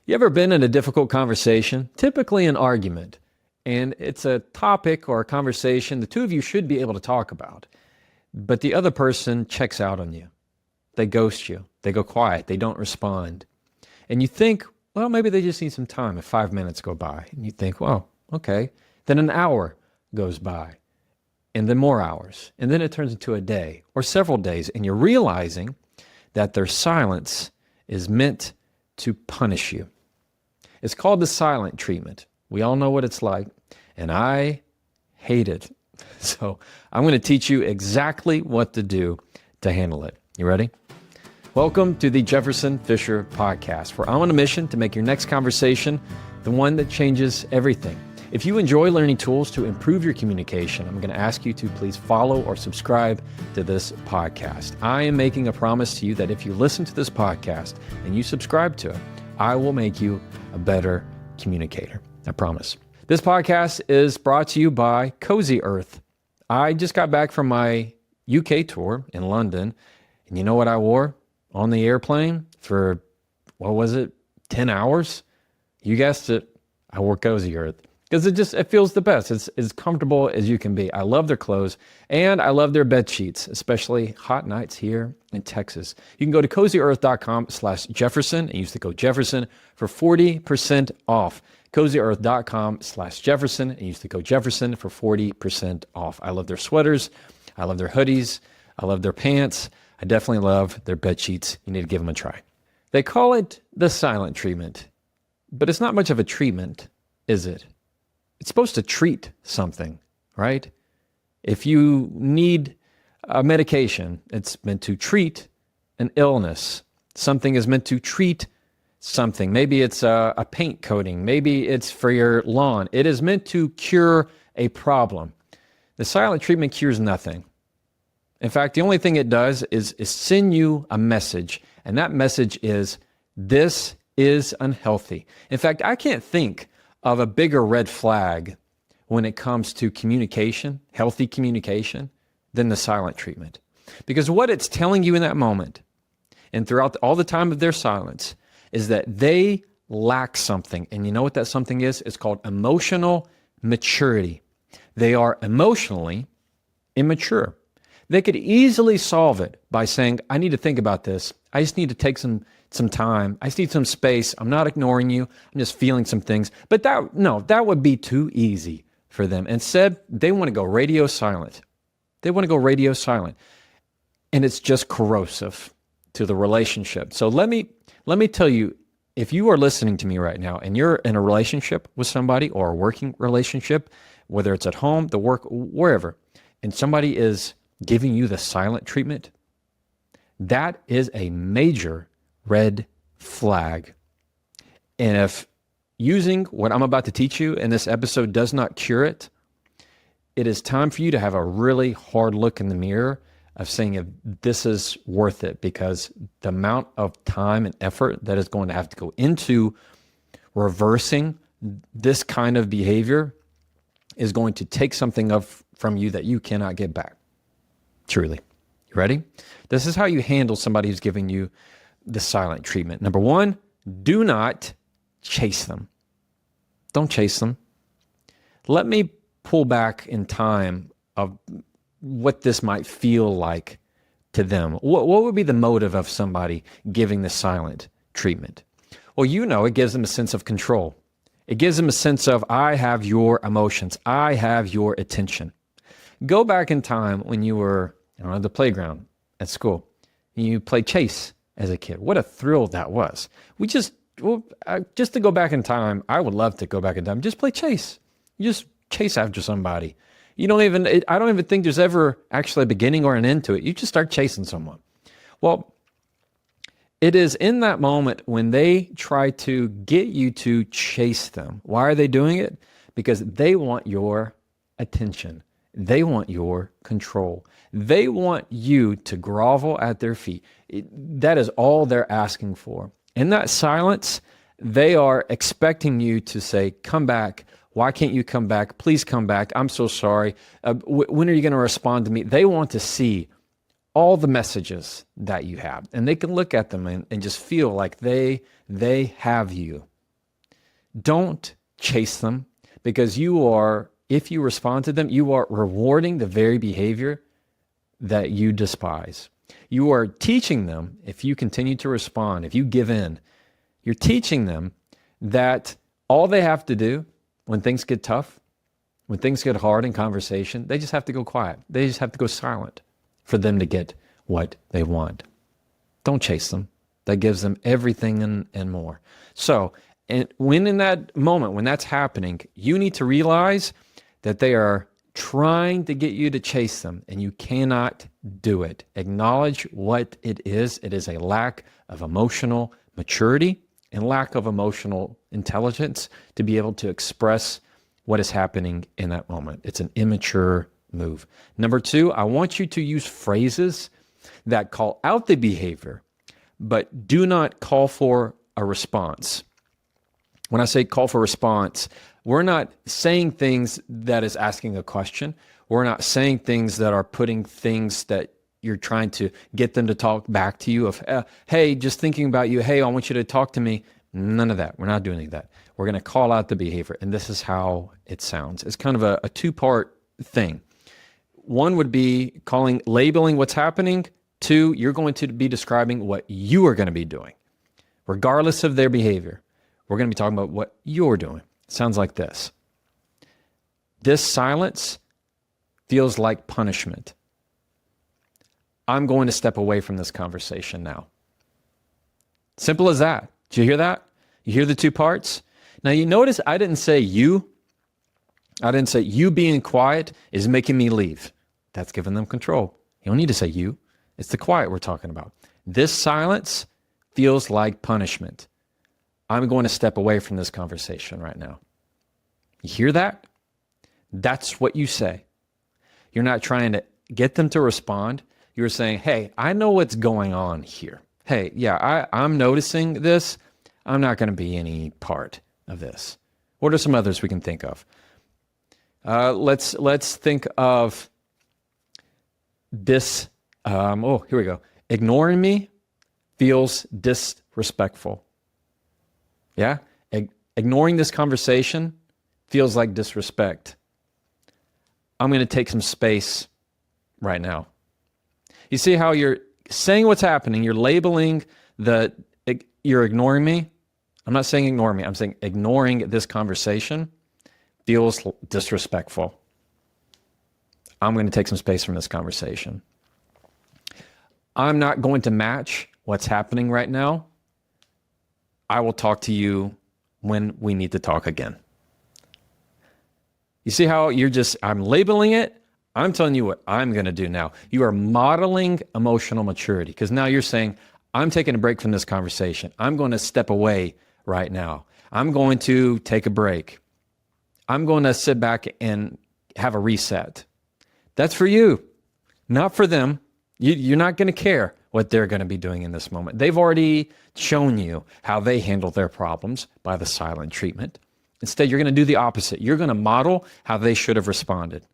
You ever been in a difficult conversation, typically an argument, and it's a topic or a conversation the two of you should be able to talk about, but the other person checks out on you. They ghost you. They go quiet. They don't respond. And you think, well, maybe they just need some time if 5 minutes go by. And you think, well, okay. Then an hour goes by, and then more hours. And then it turns into a day or several days, and you're realizing that their silence is meant to punish you. It's called the silent treatment. We all know what it's like, and I hate it. So I'm going to teach you exactly what to do to handle it. You ready? Welcome to the Jefferson Fisher podcast, where I'm on a mission to make your next conversation the one that changes everything. If you enjoy learning tools to improve your communication, I'm going to ask you to please follow or subscribe to this podcast. I am making a promise to you that if you listen to this podcast and you subscribe to it, I will make you a better communicator. I promise. This podcast is brought to you by Cozy Earth. I just got back from my UK tour in London, and you know what I wore on the airplane for, 10 hours? You guessed it. I wore Cozy Earth. Because it feels the best. It's as comfortable as you can be. I love their clothes, and I love their bed sheets, especially hot nights here in Texas. You can go to cozyearth.com/Jefferson and use the code Jefferson for 40% off. cozyearth.com/Jefferson and use the code Jefferson for 40% off. I love their sweaters. I love their hoodies. I love their pants. I definitely love their bed sheets. You need to give them a try. They call it the silent treatment, but it's not much of a treatment, is it? It's supposed to treat something, right? If you need a medication, it's meant to treat an illness. Something is meant to treat something. Maybe it's a paint coating. Maybe it's for your lawn. It is meant to cure a problem. The silent treatment cures nothing. In fact, the only thing it does is send you a message, and that message is, this is unhealthy. In fact, I can't think of a bigger red flag when it comes to communication, healthy communication, than the silent treatment. Because what it's telling you in that moment and throughout all the time of their silence is that they lack something. And you know what that something is? It's called emotional maturity. They are emotionally immature. They could easily solve it by saying, I need to think about this. I just need to take some time. I just need some space. I'm not ignoring you. I'm just feeling some things. But that would be too easy for them. Instead, they want to go radio silent. They want to go radio silent. And it's just corrosive to the relationship. So let me tell you, if you are listening to me right now and you're in a relationship with somebody or a working relationship, whether it's at home, the work, wherever, and somebody is giving you the silent treatment, that is a major red flag. And if using what I'm about to teach you in this episode does not cure it, it is time for you to have a really hard look in the mirror of saying if this is worth it, because the amount of time and effort that is going to have to go into reversing this kind of behavior is going to take something from you that you cannot get back. Truly. You ready? This is how you handle somebody who's giving you the silent treatment. Number one, do not chase them. Don't chase them. Let me pull back in time of what this might feel like to them. What would be the motive of somebody giving the silent treatment? Well, it gives them a sense of control. It gives them a sense of, I have your emotions. I have your attention. Go back in time when you were on the playground at school. You played chase as a kid. What a thrill that was. Just to go back in time, I would love to go back in time. Just play chase. You just chase after somebody. I don't even think there's ever actually a beginning or an end to it. You just start chasing someone. Well, it is in that moment when they try to get you to chase them. Why are they doing it? Because they want your attention. They want your control. They want you to grovel at their feet. That is all they're asking for. In that silence, they are expecting you to say, come back. Why can't you come back? Please come back. I'm so sorry. When are you going to respond to me? They want to see all the messages that you have. And they can look at them and just feel like they have you. Don't chase them, because if you respond to them, you are rewarding the very behavior that you despise. You are teaching them, if you continue to respond, if you give in, you're teaching them that all they have to do when things get tough, when things get hard in conversation, they just have to go quiet. They just have to go silent for them to get what they want. Don't chase them. That gives them everything and more. So, and when in that moment, when that's happening, you need to realize that they are trying to get you to chase them, and you cannot do it. Acknowledge what it is. It is a lack of emotional maturity and lack of emotional intelligence to be able to express what is happening in that moment. It's an immature move. Number two, I want you to use phrases that call out the behavior, but do not call for a response. When I say call for response, we're not saying things that is asking a question. We're not saying things that are putting things that you're trying to get them to talk back to you of, hey, just thinking about you. Hey, I want you to talk to me. None of that. We're not doing any of that. We're going to call out the behavior. And this is how it sounds. It's kind of a two-part thing. One would be labeling what's happening. Two, you're going to be describing what you are going to be doing, regardless of their behavior. We're going to be talking about what you're doing. It sounds like this. This silence feels like punishment. I'm going to step away from this conversation now. Simple as that. Did you hear that? You hear the two parts? Now you notice I didn't say you. I didn't say you being quiet is making me leave. That's giving them control. You don't need to say you. It's the quiet we're talking about. This silence feels like punishment. I'm going to step away from this conversation right now. You hear that? That's what you say. You're not trying to get them to respond. You're saying, hey, I know what's going on here. Hey, yeah, I'm noticing this. I'm not going to be any part of this. What are some others we can think of? Let's think of this. Here we go. Ignoring me feels disrespectful. Yeah? Ignoring this conversation feels like disrespect. I'm going to take some space right now. You see how you're saying what's happening, you're labeling you're ignoring me. I'm not saying ignore me. I'm saying ignoring this conversation feels disrespectful. I'm going to take some space from this conversation. I'm not going to match what's happening right now. I will talk to you when we need to talk again. You see how I'm labeling it. I'm telling you what I'm going to do now. You are modeling emotional maturity because now you're saying, I'm taking a break from this conversation. I'm going to step away right now. I'm going to take a break. I'm going to sit back and have a reset. That's for you, not for them. You're not going to care what they're going to be doing in this moment. They've already shown you how they handle their problems by the silent treatment. Instead, you're going to do the opposite. You're going to model how they should have responded.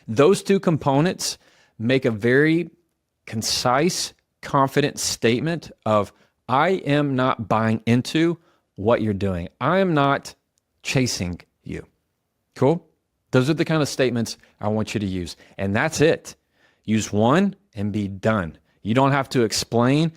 Those two components make a very concise, confident statement of, I am not buying into what you're doing. I am not chasing you. Cool? Those are the kind of statements I want you to use. And that's it. Use one and be done. You don't have to explain.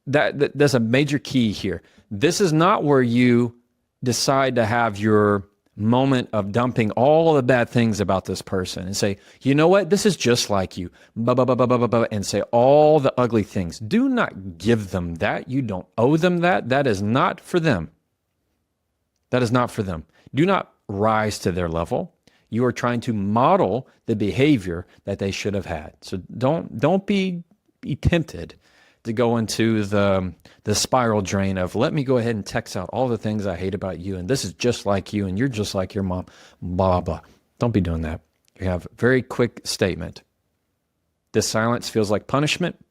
That's a major key here. This is not where you decide to have your moment of dumping all the bad things about this person and say, you know what, this is just like you, and say all the ugly things. Do not give them that. You don't owe them that. That is not for them. That is not for them. Do not rise to their level. You are trying to model the behavior that they should have had. So don't be tempted to go into the spiral drain of, let me go ahead and text out all the things I hate about you, and this is just like you, and you're just like your mom, blah, blah. Don't be doing that. You have a very quick statement. This silence feels like punishment.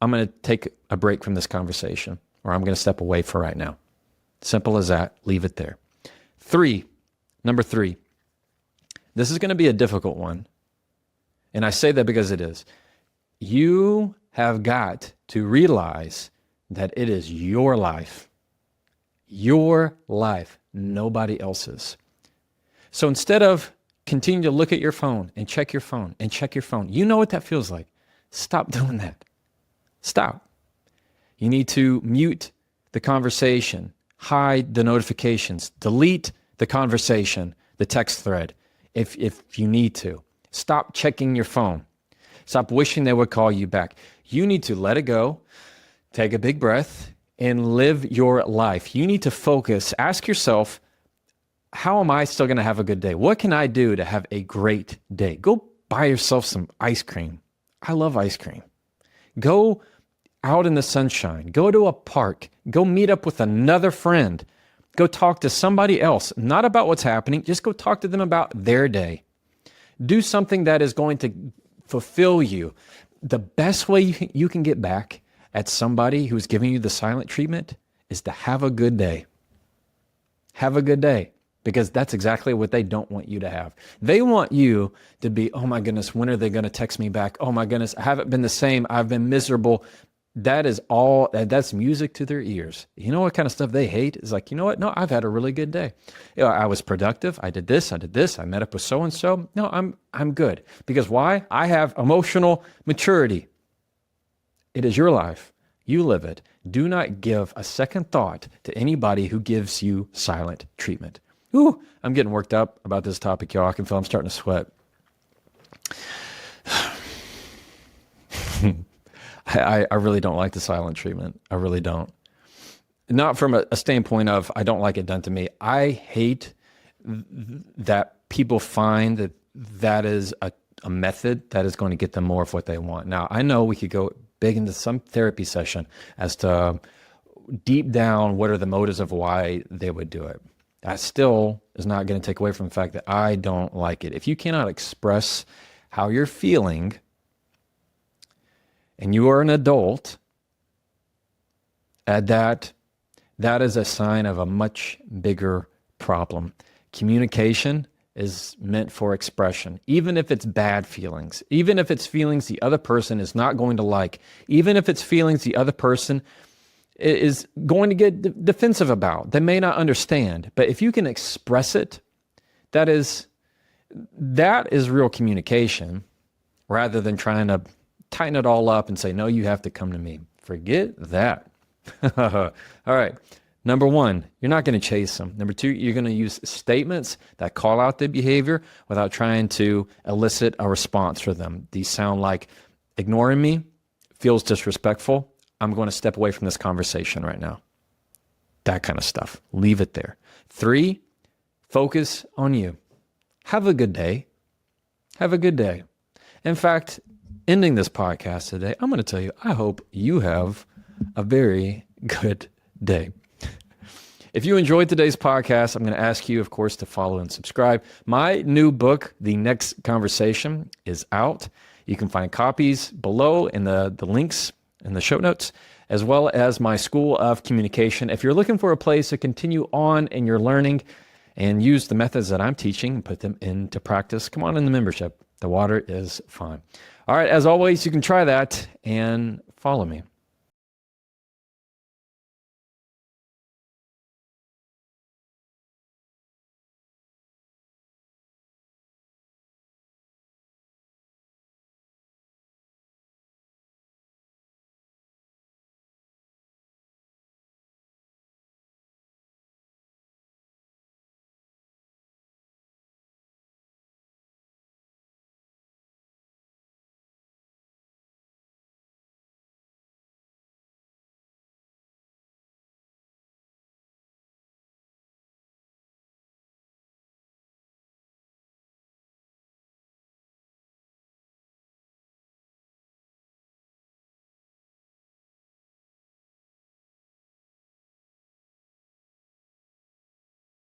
I'm going to take a break from this conversation, or I'm going to step away for right now. Simple as that. Leave it there. Number three. This is going to be a difficult one. And I say that because it is. You have got to realize that it is your life. Your life, nobody else's. So instead of continue to look at your phone and check your phone and check your phone, you know what that feels like. Stop doing that. Stop. You need to mute the conversation, hide the notifications, delete the conversation, the text thread, if you need to. Stop checking your phone. Stop wishing they would call you back. You need to let it go, take a big breath, and live your life. You need to focus. Ask yourself, how am I still going to have a good day? What can I do to have a great day? Go buy yourself some ice cream. I love ice cream. Go out in the sunshine. Go to a park. Go meet up with another friend. Go talk to somebody else, not about what's happening. Just go talk to them about their day. Do something that is going to fulfill you. The best way you can get back at somebody who's giving you the silent treatment is to have a good day. Have a good day, because that's exactly what they don't want you to have. They want you to be, oh my goodness, when are they going to text me back? Oh my goodness, I haven't been the same. I've been miserable. That is all, that's music to their ears. You know what kind of stuff they hate? Is like, you know what? No, I've had a really good day. You know, I was productive. I did this. I met up with so-and-so. No, I'm good. Because why? I have emotional maturity. It is your life. You live it. Do not give a second thought to anybody who gives you silent treatment. Ooh, I'm getting worked up about this topic, y'all. I can feel I'm starting to sweat. I really don't like the silent treatment. I really don't. Not from a standpoint of I don't like it done to me. I hate that people find that is a method that is going to get them more of what they want. Now, I know we could go big into some therapy session as to deep down what are the motives of why they would do it. That still is not going to take away from the fact that I don't like it. If you cannot express how you're feeling and you are an adult, that is a sign of a much bigger problem. Communication is meant for expression, even if it's bad feelings, even if it's feelings the other person is not going to like, even if it's feelings the other person is going to get defensive about. They may not understand, but if you can express it, that is real communication, rather than trying to tighten it all up and say, no, you have to come to me. Forget that. All right. Number one, you're not going to chase them. Number two, you're going to use statements that call out the behavior without trying to elicit a response for them. These sound like, ignoring me feels disrespectful. I'm going to step away from this conversation right now. That kind of stuff. Leave it there. 3, focus on you. Have a good day. Have a good day. In fact, ending this podcast today, I'm going to tell you, I hope you have a very good day. If you enjoyed today's podcast, I'm going to ask you, of course, to follow and subscribe. My new book, The Next Conversation, is out. You can find copies below in the links in the show notes, as well as my School of Communication. If you're looking for a place to continue on in your learning and use the methods that I'm teaching and put them into practice, come on in the membership. The water is fine. All right, as always, you can try that and follow me.